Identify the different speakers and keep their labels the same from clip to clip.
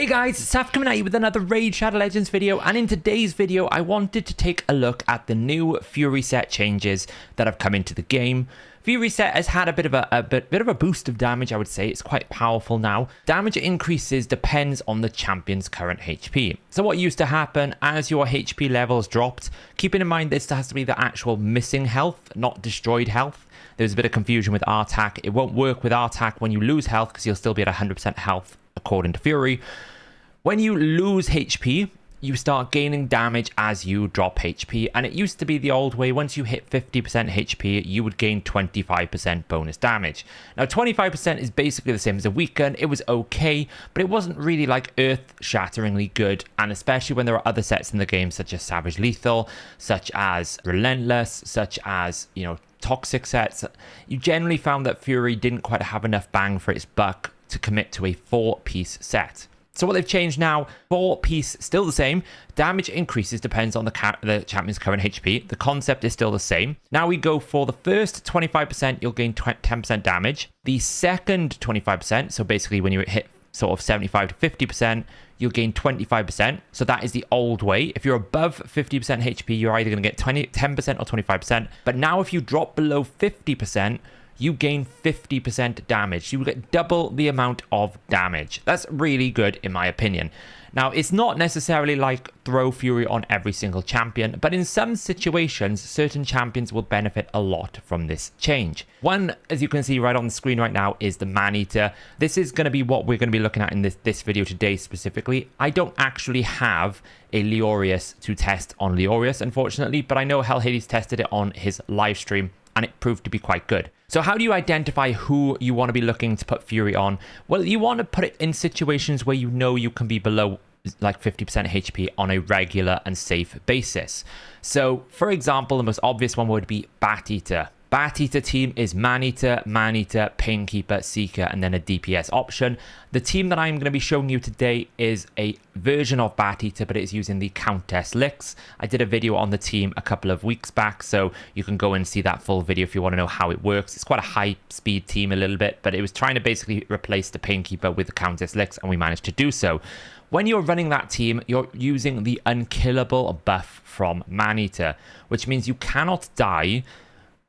Speaker 1: Hey guys, Saf coming at you with another Raid Shadow Legends video, and in today's video I wanted to take a look at the new Fury set changes that have come into the game. Fury set has had a bit of a boost of damage, I would say. It's quite powerful now. Damage increases depends on the champion's current HP. So what used to happen as your HP levels dropped, keeping in mind this has to be the actual missing health, not destroyed health. There's a bit of confusion with R-Tac. It won't work with R-Tac when you lose health because you'll still be at 100% health according to Fury. When you lose HP, you start gaining damage as you drop HP, and it used to be the old way. Once you hit 50% HP, you would gain 25% bonus damage. Now 25% is basically the same as a weaken. It was okay, but it wasn't really like earth-shatteringly good, and especially when there are other sets in the game such as Savage Lethal, such as Relentless, such as, you know, toxic sets, you generally found that Fury didn't quite have enough bang for its buck to commit to a 4-piece set. So what they've changed now, 4-piece, still the same. Damage increases depends on the champion's current HP. The concept is still the same. Now we go for the first 25%, you'll gain 10% damage. The second 25%, so basically when you hit sort of 75 to 50%, you'll gain 25%. So that is the old way. If you're above 50% HP, you're either going to get 10% or 25%. But now if you drop below 50%, you gain 50% damage. You get double the amount of damage. That's really good in my opinion. Now, it's not necessarily like throw Fury on every single champion, but in some situations, certain champions will benefit a lot from this change. One, as you can see right on the screen right now, is the Maneater. This is going to be what we're going to be looking at in this video today specifically. I don't actually have a Leorius to test on Leorius, unfortunately, but I know Hellhades tested it on his live stream, and it proved to be quite good. So how do you identify who you want to be looking to put Fury on? Well, you want to put it in situations where you know you can be below like 50% HP on a regular and safe basis. So, for example, the most obvious one would be BATEATER. BATEATER team is Maneater, Painkeeper, Seeker, and then a DPS option. The team that I'm going to be showing you today is a version of BATEATER, but it is using the Countess Licks. I did a video on the team a couple of weeks back, so you can go and see that full video if you want to know how it works. It's quite a high-speed team a little bit, but it was trying to basically replace the Painkeeper with the Countess Licks, and we managed to do so. When you're running that team, you're using the unkillable buff from Maneater, which means you cannot die.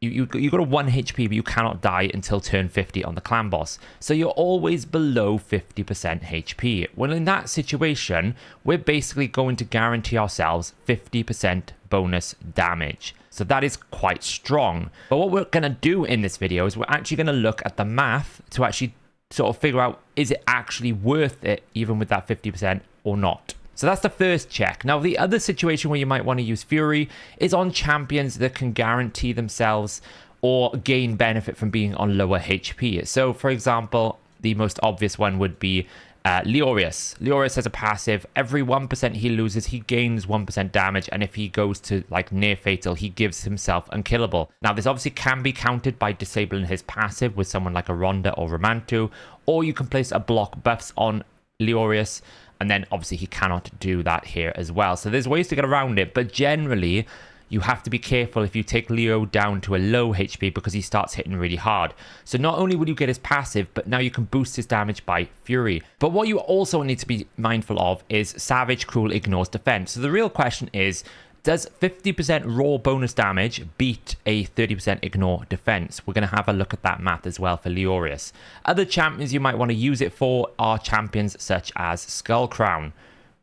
Speaker 1: You got a 1 HP, but you cannot die until turn 50 on the clan boss. So you're always below 50% HP. Well, in that situation, we're basically going to guarantee ourselves 50% bonus damage. So that is quite strong. But what we're going to do in this video is we're actually going to look at the math to actually sort of figure out, is it actually worth it even with that 50% or not? So that's the first check. Now, the other situation where you might want to use Fury is on champions that can guarantee themselves or gain benefit from being on lower HP. So, for example, the most obvious one would be Leorius. Leorius has a passive. Every 1% he loses, he gains 1% damage. And if he goes to like near fatal, he gives himself unkillable. Now, this obviously can be countered by disabling his passive with someone like a Ronda or Romantu, or you can place a block buffs on Leorius. And then obviously he cannot do that here as well. So there's ways to get around it. But generally, you have to be careful if you take Leo down to a low HP because he starts hitting really hard. So not only will you get his passive, but now you can boost his damage by Fury. But what you also need to be mindful of is Savage Cruel ignores defense. So the real question is, does 50% raw bonus damage beat a 30% ignore defense? We're going to have a look at that math as well for Leorius. Other champions you might want to use it for are champions such as Skullcrown,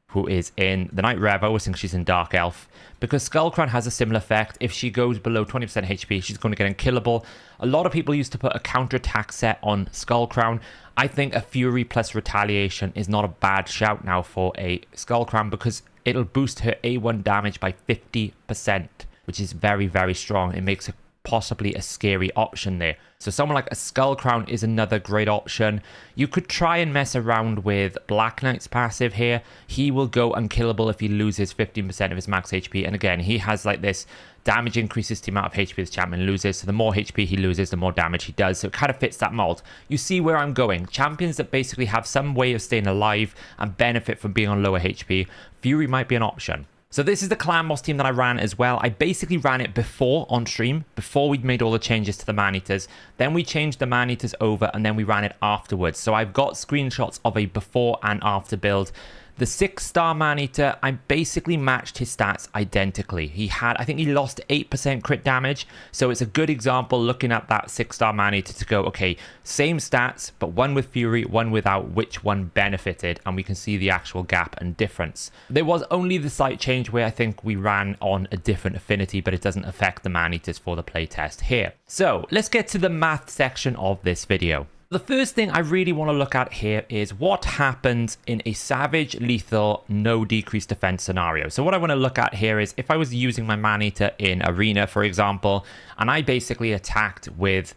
Speaker 1: who is in the Night Rev. I always think she's in Dark Elf, because Skullcrown has a similar effect. If she goes below 20% HP, she's going to get unkillable. A lot of people used to put a counterattack set on Skullcrown. I think a Fury plus Retaliation is not a bad shout now for a Skullcrown because it'll boost her A1 damage by 50%, which is very, very strong. It makes her possibly a scary option there. So someone like a Skullcrown is another great option. You could try and mess around with Black Knight's passive here. He will go unkillable if he loses 15% of his max HP. And again, he has like this damage increases the amount of HP this champion loses. So the more HP he loses, the more damage he does. So it kind of fits that mold. You see where I'm going. Champions that basically have some way of staying alive and benefit from being on lower HP, Fury might be an option. So this is the clan boss team that I ran as well. I basically ran it before on stream, before we'd made all the changes to the Maneaters. Then we changed the Maneaters over and then we ran it afterwards. So I've got screenshots of a before and after build. The 6-star Maneater, I basically matched his stats identically. I think he lost 8% crit damage. So it's a good example looking at that 6-star Maneater to go, okay, same stats, but one with Fury, one without, which one benefited? And we can see the actual gap and difference. There was only the slight change where I think we ran on a different affinity, but it doesn't affect the Maneaters for the playtest here. So let's get to the math section of this video. The first thing I really want to look at here is what happens in a Savage Lethal no decreased defense scenario. So what I want to look at here is if I was using my Maneater in Arena, for example, and I basically attacked with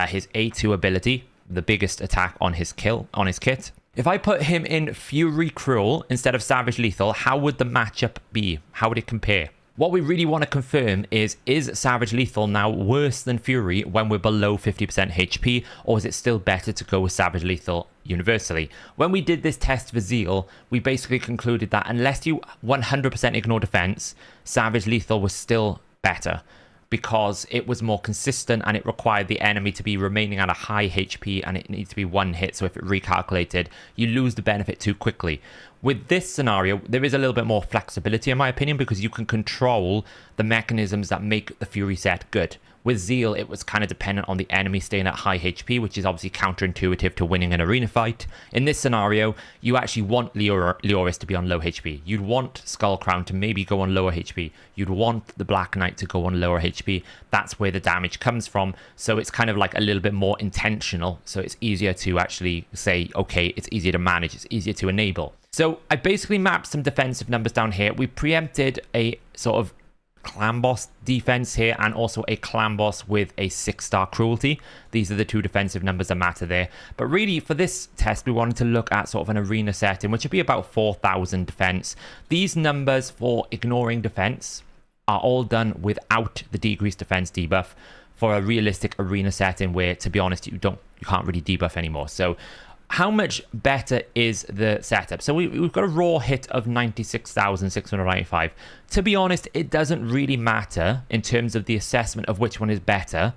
Speaker 1: his A2 ability, the biggest attack on his kit. If I put him in Fury Cruel instead of Savage Lethal, how would the matchup be? How would it compare? What we really want to confirm is Savage Lethal now worse than Fury when we're below 50% HP, or is it still better to go with Savage Lethal universally? When we did this test for Zeal, we basically concluded that unless you 100% ignore defense, Savage Lethal was still better, because it was more consistent and it required the enemy to be remaining at a high HP and it needs to be one hit. So if it recalculated, you lose the benefit too quickly. With this scenario, there is a little bit more flexibility in my opinion, because you can control the mechanisms that make the Fury set good. With Zeal, it was kind of dependent on the enemy staying at high HP, which is obviously counterintuitive to winning an arena fight. In this scenario, you actually want Leoris to be on low HP. You'd want Skullcrown to maybe go on lower HP. You'd want the Black Knight to go on lower HP. That's where the damage comes from. So it's kind of like a little bit more intentional. So it's easier to actually say, okay, it's easier to manage. It's easier to enable. So I basically mapped some defensive numbers down here. We preempted a sort of clan boss defense here and also a clan boss with a 6-star cruelty. These are the two defensive numbers that matter there. But really for this test, we wanted to look at sort of an arena setting, which would be about 4,000 defense. These numbers for ignoring defense are all done without the decreased defense debuff for a realistic arena setting where, to be honest, you can't really debuff anymore. So how much better is the setup? So we've got a raw hit of 96,695. To be honest, it doesn't really matter in terms of the assessment of which one is better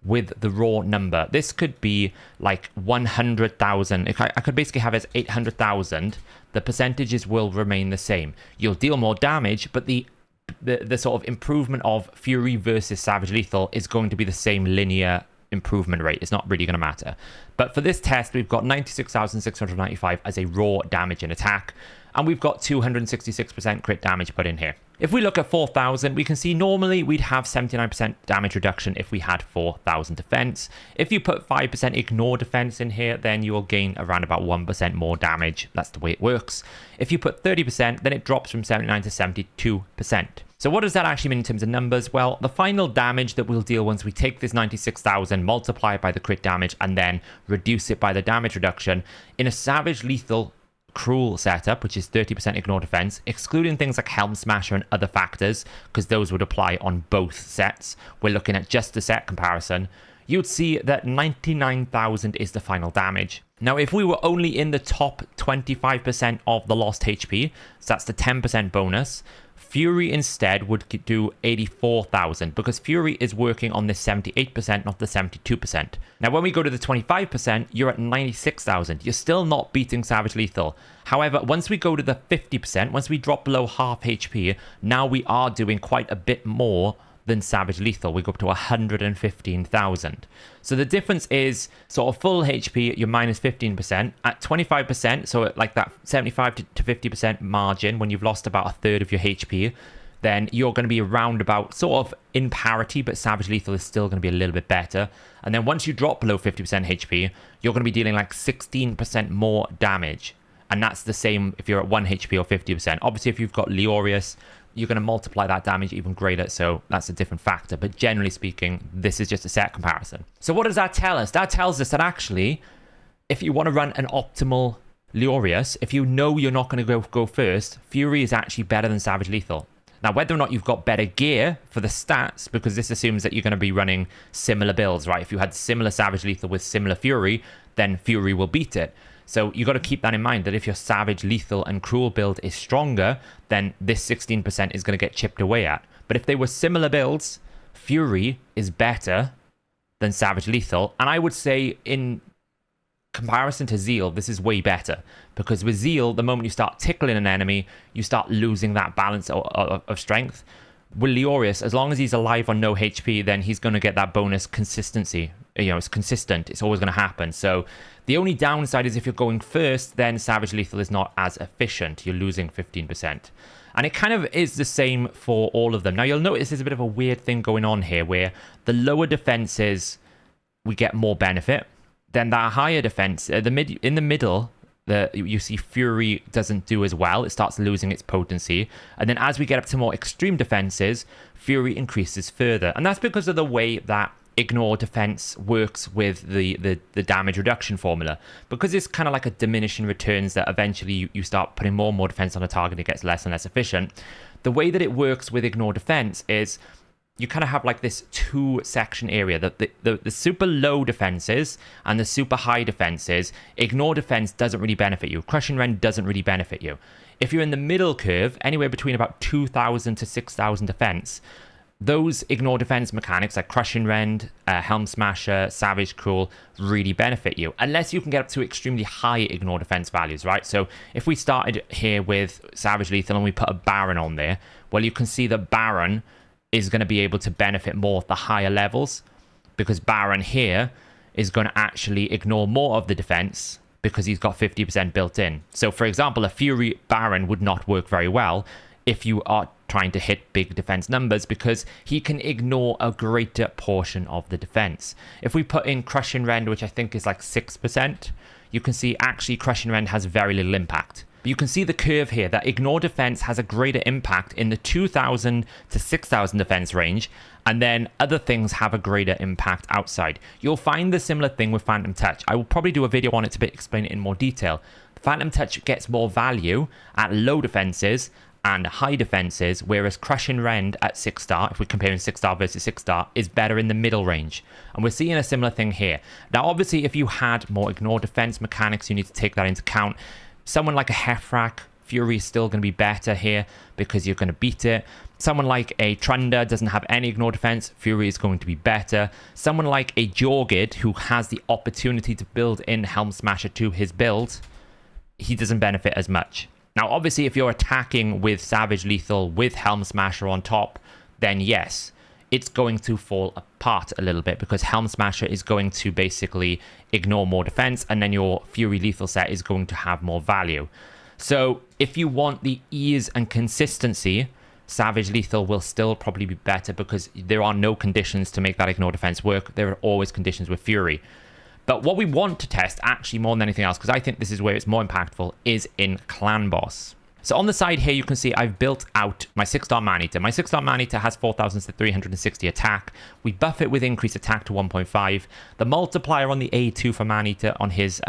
Speaker 1: with the raw number. This could be like 100,000. If I could basically have it as 800,000, the percentages will remain the same. You'll deal more damage, but the sort of improvement of Fury versus Savage Lethal is going to be the same linear improvement rate. It's not really going to matter. But for this test, we've got 96,695 as a raw damage and attack, and we've got 266% crit damage put in here. If we look at 4,000, we can see normally we'd have 79% damage reduction if we had 4,000 defense. If you put 5% ignore defense in here, then you will gain around about 1% more damage. That's the way it works. If you put 30%, then it drops from 79 to 72%. So what does that actually mean in terms of numbers? Well, the final damage that we'll deal once we take this 96,000, multiply it by the crit damage, and then reduce it by the damage reduction, in a Savage Lethal Cruel setup, which is 30% ignore defense, excluding things like Helm Smasher and other factors, because those would apply on both sets. We're looking at just the set comparison. You'd see that 99,000 is the final damage. Now, if we were only in the top 25% of the lost HP, so that's the 10% bonus, Fury instead would do 84,000, because Fury is working on this 78%, not the 72%. Now, when we go to the 25%, you're at 96,000. You're still not beating Savage Lethal. However, once we go to the 50%, once we drop below half HP, now we are doing quite a bit more than Savage Lethal. We go up to 115,000. So the difference is sort of full HP, you're minus 15%. At 25%, so at like that 75 to 50% margin, when you've lost about a third of your HP, then you're going to be around about sort of in parity, but Savage Lethal is still going to be a little bit better. And then once you drop below 50% HP, you're going to be dealing like 16% more damage. And that's the same if you're at 1 HP or 50%. Obviously, if you've got Leorius, you're going to multiply that damage even greater, so that's a different factor. But generally speaking, this is just a set comparison. So what does that tell us? That tells us that actually, if you want to run an optimal Leorius, if you know you're not going to go first, Fury is actually better than Savage Lethal. Now, whether or not you've got better gear for the stats, because this assumes that you're going to be running similar builds, right? If you had similar Savage Lethal with similar Fury, then Fury will beat it. So you got to keep that in mind, that if your Savage, Lethal, and Cruel build is stronger, then this 16% is going to get chipped away at. But if they were similar builds, Fury is better than Savage, Lethal. And I would say in comparison to Zeal, this is way better. Because with Zeal, the moment you start tickling an enemy, you start losing that balance of strength. With Leorius, as long as he's alive on no HP, then he's going to get that bonus consistency. You know, it's consistent. It's always going to happen. So the only downside is if you're going first, then Savage Lethal is not as efficient. You're losing 15%. And it kind of is the same for all of them. Now, you'll notice there's a bit of a weird thing going on here where the lower defenses, we get more benefit. Then that higher defense, in the middle, you see Fury doesn't do as well. It starts losing its potency. And then as we get up to more extreme defenses, Fury increases further. And that's because of the way that Ignore Defense works with the damage reduction formula. Because it's kind of like a diminishing returns that eventually you start putting more and more defense on a target, it gets less and less efficient. The way that it works with Ignore Defense is you kind of have like this two-section area, the super low defenses and the super high defenses. Ignore Defense doesn't really benefit you. Crushing Rend doesn't really benefit you. If you're in the middle curve, anywhere between about 2,000 to 6,000 defense, those Ignore Defense mechanics like Crushing Rend, Helm Smasher, Savage, Cruel really benefit you. Unless you can get up to extremely high Ignore Defense values, right? So if we started here with Savage Lethal and we put a Baron on there, well, you can see that Baron is going to be able to benefit more at the higher levels, because Baron here is going to actually ignore more of the defense because he's got 50% built in. So for example, a Fury Baron would not work very well if you are trying to hit big defense numbers, because he can ignore a greater portion of the defense. If we put in Crushing Rend, which I think is like 6%, you can see actually Crushing Rend has very little impact. But you can see the curve here that Ignore Defense has a greater impact in the 2,000 to 6,000 defense range, and then other things have a greater impact outside. You'll find the similar thing with Phantom Touch. I will probably do a video on it to explain it in more detail. Phantom Touch gets more value at low defenses and high defenses, whereas Crushing Rend at 6-star, if we're comparing 6-star versus 6-star, is better in the middle range. And we're seeing a similar thing here. Now, obviously, if you had more Ignore Defense mechanics, you need to take that into account. Someone like a Hefrak, Fury is still going to be better here because you're going to beat it. Someone like a Trunder doesn't have any Ignore Defense, Fury is going to be better. Someone like a Jorgid, who has the opportunity to build in Helm Smasher to his build, he doesn't benefit as much. Now, obviously, if you're attacking with Savage Lethal with Helm Smasher on top, then yes, it's going to fall apart a little bit, because Helm Smasher is going to basically ignore more defense, and then your Fury Lethal set is going to have more value. So if you want the ease and consistency, Savage Lethal will still probably be better, because there are no conditions to make that Ignore Defense work. There are always conditions with Fury. But what we want to test, actually more than anything else, because I think this is where it's more impactful, is in Clan Boss. So on the side here, you can see I've built out my 6-star Maneater. My 6-star Maneater has 4,360 attack. We buff it with increased attack to 1.5. The multiplier on the A2 for Maneater on his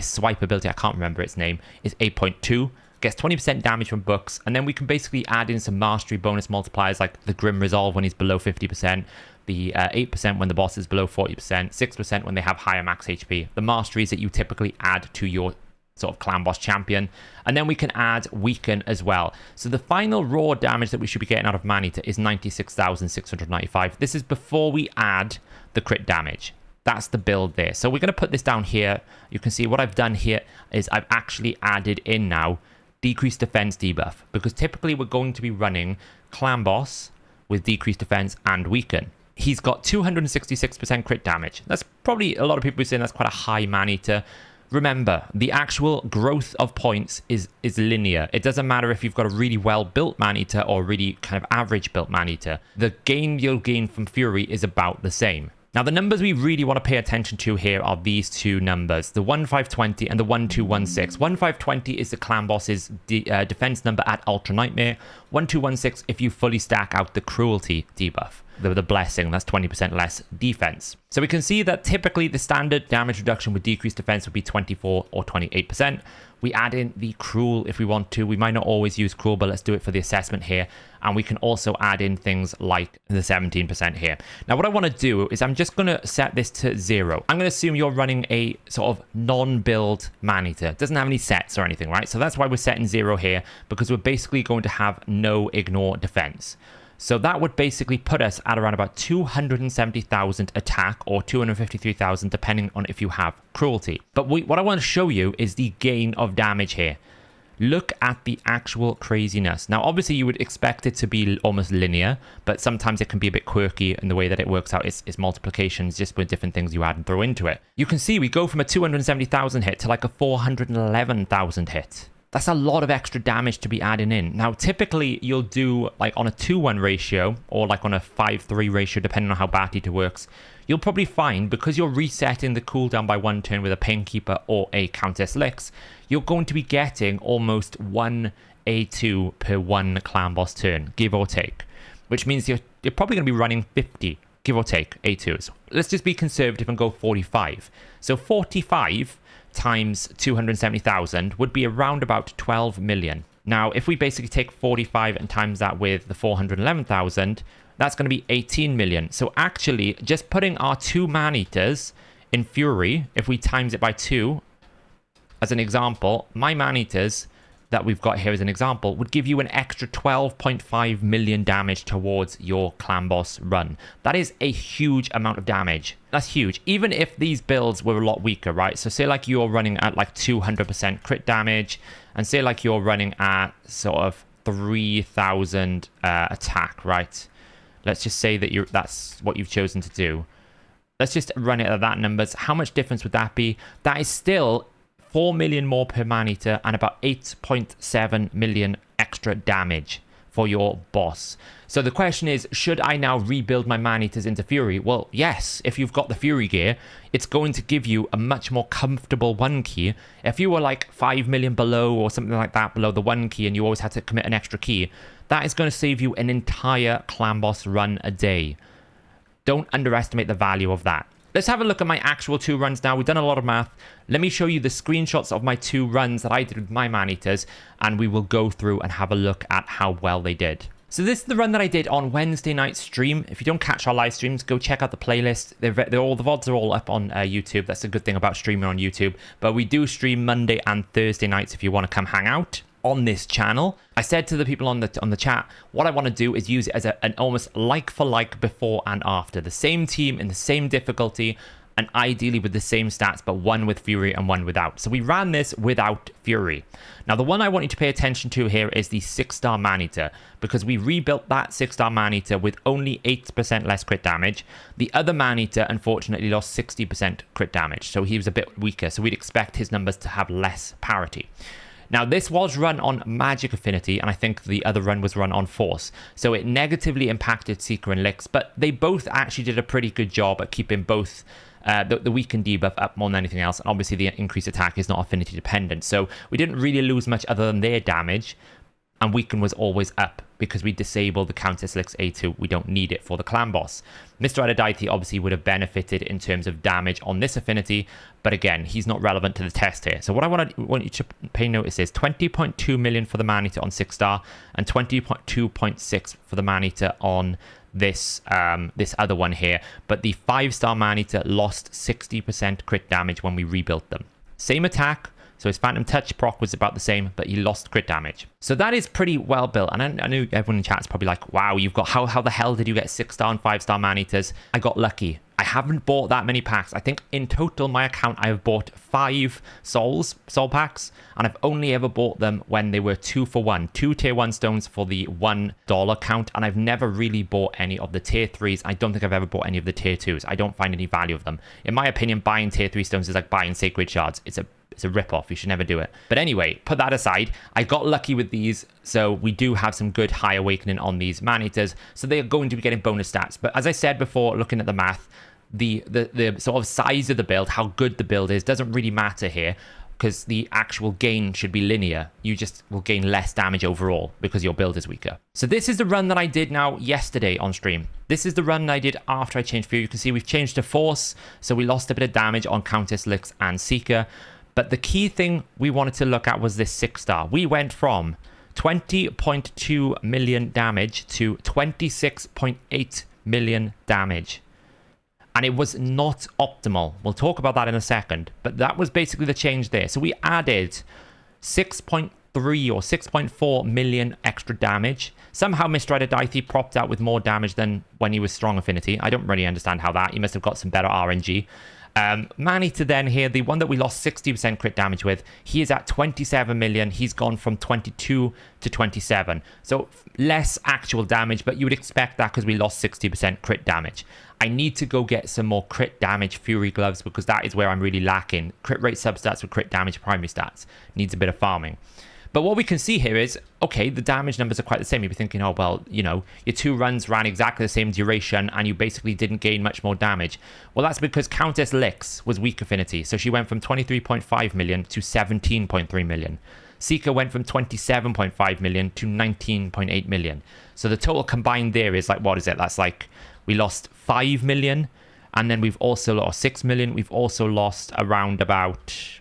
Speaker 1: swipe ability, I can't remember its name, is 8.2. Gets 20% damage from books, and then we can basically add in some mastery bonus multipliers like the Grim Resolve when he's below 50%, the 8% when the boss is below 40%, 6% when they have higher max HP. The masteries that you typically add to your sort of Clan Boss champion, and then we can add Weaken as well. So the final raw damage that we should be getting out of Maneater is 96,695. This is before we add the crit damage. That's the build there. So we're going to put this down here. You can see what I've done here is I've actually added in now decreased defense debuff, because typically we're going to be running Clan Boss with decreased defense and Weaken. He's got 266% crit damage. That's probably, a lot of people are saying that's quite a high Maneater. Remember, the actual growth of points is linear. It doesn't matter if you've got a really well-built Maneater or really kind of average-built Maneater. The gain you'll gain from Fury is about the same. Now, the numbers we really want to pay attention to here are these two numbers, the 1520 and the 1216. 1520 is the Clan Boss's defense number at Ultra Nightmare. 1216 if you fully stack out the Cruelty debuff. the blessing. That's 20% less defense. So we can see that typically the standard damage reduction with decreased defense would be 24 or 28%. We add in the cruel if we want to. We might not always use cruel, but let's do it for the assessment here. And we can also add in things like the 17% here. Now, what I want to do is I'm just going to set this to 0. I'm going to assume you're running a sort of non-build Maneater. It doesn't have any sets or anything, right? So that's why we're setting 0 here, because we're basically going to have no ignore defense. So that would basically put us at around about 270,000 attack or 253,000 depending on if you have cruelty. But what I want to show you is the gain of damage here. Look at the actual craziness. Now, obviously, you would expect it to be almost linear, but sometimes it can be a bit quirky in the way that it works out. It's multiplications just with different things you add and throw into it. You can see we go from a 270,000 hit to like a 411,000 hit. That's a lot of extra damage to be adding in. Now, typically, you'll do like on a 2-1 ratio or like on a 5-3 ratio, depending on how BATEATER works. You'll probably find, because you're resetting the cooldown by 1 turn with a Painkeeper or a Countess Licks, you're going to be getting almost 1 A2 per 1 clan boss turn, give or take. Which means you're probably going to be running 50, give or take, A2s. Let's just be conservative and go 45. So 45 times 270,000 would be around about 12 million. Now, if we basically take 45 and times that with the 411,000, that's going to be 18 million. So actually, just putting our 2 Maneaters in Fury, if we times it by 2, as an example, my Maneaters that we've got here as an example would give you an extra 12.5 million damage towards your clan boss run. That is a huge amount of damage. That's huge. Even if these builds were a lot weaker, right? So say like you're running at like 200% crit damage, and say like you're running at sort of 3,000 attack, right? Let's just say that that's what you've chosen to do. Let's just run it at that numbers. How much difference would that be? That is still 4 million more per Maneater and about 8.7 million extra damage for your boss. So the question is, should I now rebuild my Maneaters into Fury? Well, yes, if you've got the Fury gear, it's going to give you a much more comfortable 1 key. If you were like 5 million below or something like that below the 1 key and you always had to commit an extra key, that is going to save you an entire clan boss run a day. Don't underestimate the value of that. Let's have a look at my actual 2 runs now. We've done a lot of math. Let me show you the screenshots of my 2 runs that I did with my Maneaters, and we will go through and have a look at how well they did. So this is the run that I did on Wednesday night stream. If you don't catch our live streams, go check out the playlist. The VODs are all up on YouTube. That's a good thing about streaming on YouTube. But we do stream Monday and Thursday nights if you want to come hang out on this channel. I said to the people on the chat, what I want to do is use it as an almost like for like before and after. The same team in the same difficulty and ideally with the same stats, but one with Fury and one without. So we ran this without Fury. Now, the one I want you to pay attention to here is the 6-star Maneater, because we rebuilt that 6-star Maneater with only 8% less crit damage. The other Maneater, unfortunately, lost 60% crit damage, so he was a bit weaker, so we'd expect his numbers to have less parity. Now, this was run on Magic Affinity, and I think the other run was run on Force, so it negatively impacted Seeker and Licks, but they both actually did a pretty good job at keeping both the weaken debuff up more than anything else, and obviously the increased attack is not affinity dependent, so we didn't really lose much other than their damage, and weaken was always up because we disabled the Countess Licks A2. We don't need it for the clan boss. Mr. Adadaiti obviously would have benefited in terms of damage on this affinity, but again, he's not relevant to the test here. So what I want you to pay notice is 20.2 million for the Maneater on 6-star and 20.2.6 for the Maneater on this this other one here, but the 5-star Maneater lost 60% crit damage when we rebuilt them. Same attack, so his Phantom Touch proc was about the same, but he lost crit damage. So that is pretty well built, and I know everyone in chat is probably like, wow, you've got, how the hell did you get 6-star and 5-star Maneaters? I got lucky. I haven't bought that many packs. I think in total, my account, I have bought 5 soul packs, and I've only ever bought them when they were 2 for 1. 2 tier 1 stones for the $1 count, and I've never really bought any of the tier 3s. I don't think I've ever bought any of the tier 2s. I don't find any value of them. In my opinion, buying tier 3 stones is like buying sacred shards. It's a rip-off. You should never do it. But anyway, put that aside. I got lucky with these, so we do have some good high awakening on these Maneaters, so they are going to be getting bonus stats. But as I said before, looking at the math, the sort of size of the build, how good the build is, doesn't really matter here. because the actual gain should be linear. You just will gain less damage overall because your build is weaker. So this is the run that I did now yesterday on stream. This is the run I did after I changed Fury. You can see we've changed to Force, so we lost a bit of damage on Countess, Lix, and Seeker. But the key thing we wanted to look at was this 6-star. We went from 20.2 million damage to 26.8 million damage. And it was not optimal. We'll talk about that in a second. But that was basically the change there. So we added 6.3 or 6.4 million extra damage. Somehow Mr. Aphrodite propped out with more damage than when he was strong affinity. I don't really understand how that. He must have got some better RNG. Maneater then here, the one that we lost 60% crit damage with, he is at 27 million. He's gone from 22 to 27. So less actual damage, but you would expect that because we lost 60% crit damage. I need to go get some more crit damage Fury gloves because that is where I'm really lacking. Crit rate substats with crit damage primary stats. Needs a bit of farming. But what we can see here is, okay, the damage numbers are quite the same. You'd be thinking, oh, well, you know, your 2 runs ran exactly the same duration and you basically didn't gain much more damage. Well, that's because Countess Lix was weak affinity. So she went from 23.5 million to 17.3 million. Seeker went from 27.5 million to 19.8 million. So the total combined there is like, what is it? That's like, we lost 5 million and then we've also lost 6 million. We've also lost around about,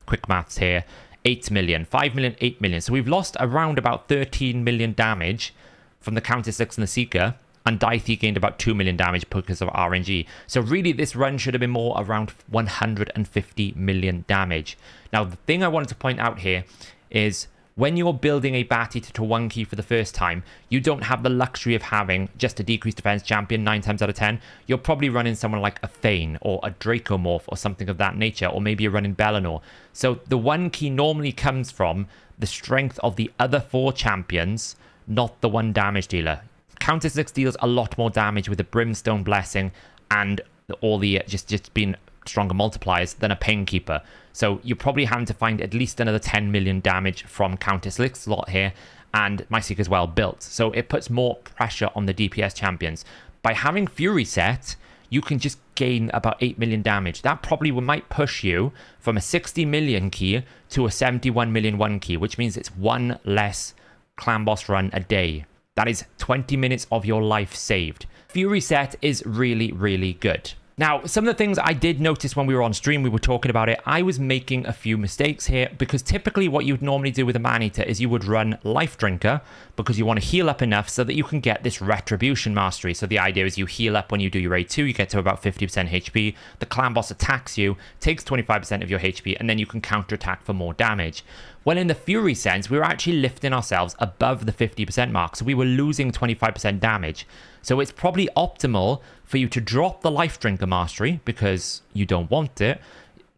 Speaker 1: quick maths here, 8 million, 5 million, 8 million. So we've lost around about 13 million damage from the Countess Lix and the Seeker, and Dithey gained about 2 million damage because of RNG. So really this run should have been more around 150 million damage. Now the thing I wanted to point out here is when you're building a BATEATER to 1 key for the first time, you don't have the luxury of having just a decreased defense champion 9 times out of 10. You're probably running someone like a Thane or a Dracomorph or something of that nature, or maybe you're running Bellinor. So the 1 key normally comes from the strength of the other 4 champions, not the 1 damage dealer. Countess Lix deals a lot more damage with the Brimstone Blessing and all the just being stronger multipliers than a Painkeeper. So you're probably having to find at least another 10 million damage from Countess Lix's lot here, and my Seeker's well built. So it puts more pressure on the DPS champions. By having Fury set, you can just gain about 8 million damage. That probably might push you from a 60 million key to a 71 million 1 key, which means it's 1 less clan boss run a day. That is 20 minutes of your life saved. Fury set is really, really good. Now, some of the things I did notice when we were on stream, we were talking about it, I was making a few mistakes here because typically what you would normally do with a Maneater is you would run Life Drinker because you want to heal up enough so that you can get this Retribution Mastery. So the idea is you heal up when you do your A2, you get to about 50% HP, the clan boss attacks you, takes 25% of your HP, and then you can counterattack for more damage. Well, in the Fury sense, we were actually lifting ourselves above the 50% mark, so we were losing 25% damage. So it's probably optimal for you to drop the Life Drinker Mastery because you don't want it.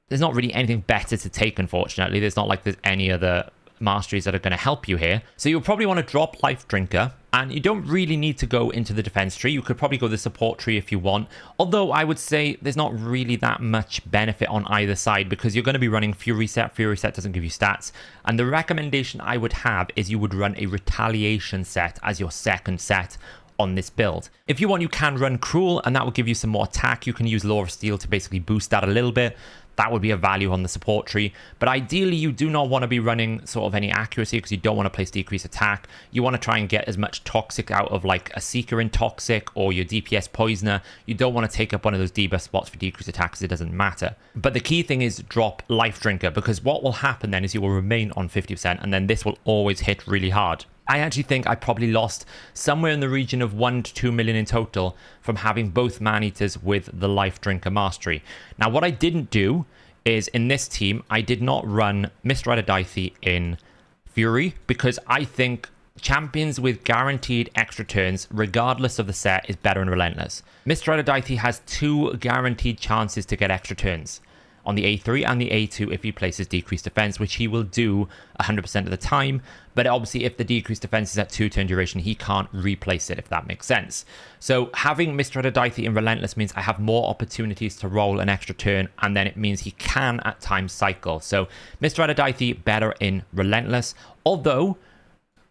Speaker 1: There's not really anything better to take, unfortunately. There's not like there's any other masteries that are going to help you here. So you'll probably want to drop Life Drinker, and you don't really need to go into the defense tree. You could probably go the support tree if you want. Although I would say there's not really that much benefit on either side because you're going to be running Fury set. Fury set doesn't give you stats. And the recommendation I would have is you would run a Retaliation set as your second set on this build. If you want, you can run Cruel, and that will give you some more attack. You can use Law of Steel to basically boost that a little bit. That would be a value on the support tree. But ideally, you do not want to be running sort of any accuracy because you don't want to place decreased attack. You want to try and get as much toxic out of like a Seeker in toxic or your DPS poisoner. You don't want to take up one of those debuff spots for decreased attack because it doesn't matter. But the key thing is drop Life Drinker because what will happen then is you will remain on 50% and then this will always hit really hard. I actually think I probably lost somewhere in the region of 1 to 2 million in total from having both Maneaters with the Life Drinker Mastery. Now, what I didn't do is in this team, I did not run Mr. Aphrodite in Fury because I think champions with guaranteed extra turns, regardless of the set, is better in Relentless. Mr. Aphrodite has 2 guaranteed chances to get extra turns on the A3 and the A2 if he places decreased defense, which he will do 100% of the time. But obviously, if the decreased defense is at 2 turn duration, he can't replace it, if that makes sense. So having Mr. Aphrodite in Relentless means I have more opportunities to roll an extra turn, and then it means he can at times cycle. So Mr. Aphrodite better in Relentless, although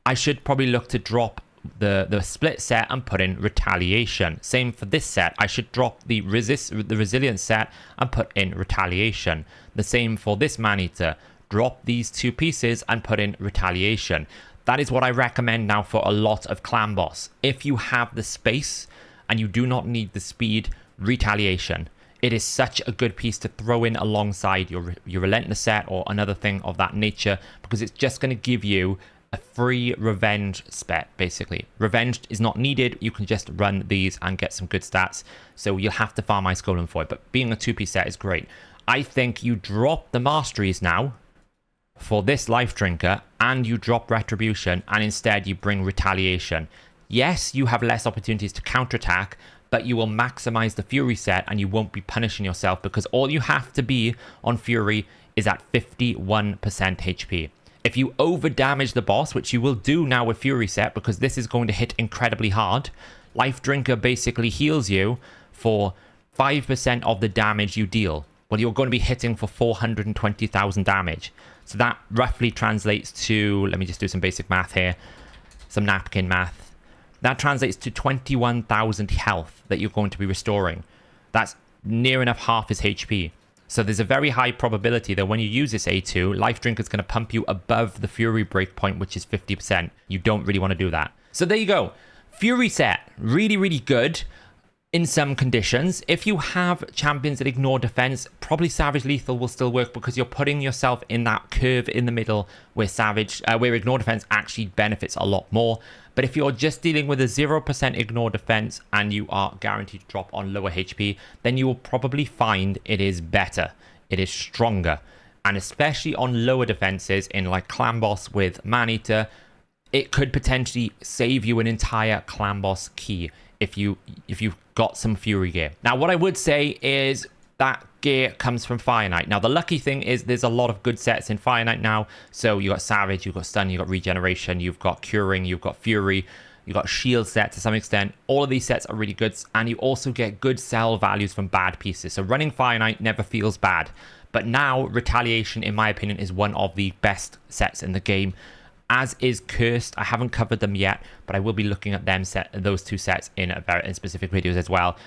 Speaker 1: I should probably look to drop the split set and put in retaliation. Same for this set. I should drop the resilience set and put in retaliation. The same for this Maneater. Drop these two pieces and put in retaliation. That is what I recommend now for a lot of clan boss. If you have the space and you do not need the speed, retaliation. It is such a good piece to throw in alongside your relentless set or another thing of that nature, because it's just going to give you a free revenge spec, basically. Revenge is not needed. You can just run these and get some good stats. So you'll have to farm Ice Golem for it, but being a 2-piece set is great. I think you drop the masteries now for this Life Drinker, and you drop Retribution, and instead you bring Retaliation. Yes, you have less opportunities to counterattack, but you will maximize the Fury set and you won't be punishing yourself, because all you have to be on Fury is at 51% HP. If you over damage the boss, which you will do now with Fury set, because this is going to hit incredibly hard, Life Drinker basically heals you for 5% of the damage you deal. Well, you're going to be hitting for 420,000 damage. So that roughly translates to, let me just do some basic math here, some napkin math. That translates to 21,000 health that you're going to be restoring. That's near enough half his HP. So there's a very high probability that when you use this A2, Life Drinker is going to pump you above the Fury breakpoint, which is 50%. You don't really want to do that. So there you go. Fury set, really, really good in some conditions. If you have champions that ignore defense, probably Savage Lethal will still work, because you're putting yourself in that curve in the middle where where ignore defense actually benefits a lot more. But if you're just dealing with a 0% ignore defense and you are guaranteed to drop on lower HP, then you will probably find it is better. It is stronger. And especially on lower defenses in like Clan Boss with Maneater, it could potentially save you an entire Clan Boss key if you've got some Fury gear. Now, what I would say is that gear comes from Fire Knight. Now, the lucky thing is there's a lot of good sets in Fire Knight now. So you got Savage, you've got Stun, you've got Regeneration, you've got Curing, you've got Fury, you've got Shield set to some extent. All of these sets are really good, and you also get good sell values from bad pieces. So running Fire Knight never feels bad. But now, Retaliation, in my opinion, is one of the best sets in the game, as is Cursed. I haven't covered them yet, but I will be looking at those two sets in specific videos as well.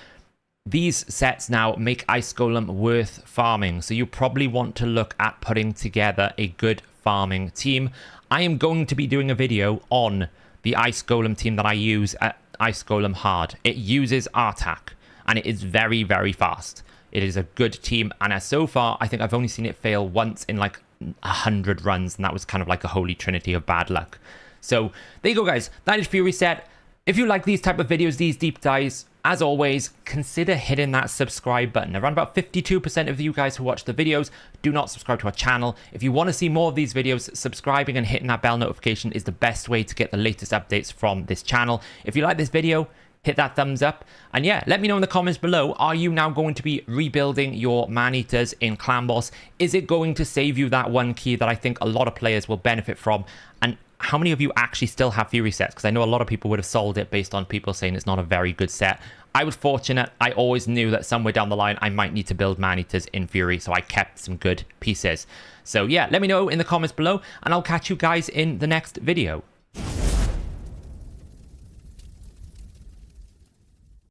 Speaker 1: These sets now make Ice Golem worth farming, so you probably want to look at putting together a good farming team. I am going to be doing a video on the Ice Golem team that I use at Ice Golem Hard. It uses Artak, and it is very, very fast. It is a good team, and so far, I think I've only seen it fail once in like 100 runs, and that was kind of like a holy trinity of bad luck. So there you go, guys. That is Fury set. If you like these type of videos, these deep dives, as always, consider hitting that subscribe button. Around about 52% of you guys who watch the videos do not subscribe to our channel. If you want to see more of these videos, subscribing and hitting that bell notification is the best way to get the latest updates from this channel. If you like this video, hit that thumbs up. And yeah, let me know in the comments below, are you now going to be rebuilding your Maneaters in Clan Boss? Is it going to save you that one key that I think a lot of players will benefit from? And how many of you actually still have Fury sets? Because I know a lot of people would have sold it based on people saying it's not a very good set. I was fortunate. I always knew that somewhere down the line I might need to build Maneaters in Fury, so I kept some good pieces. So yeah, let me know in the comments below, and I'll catch you guys in the next video.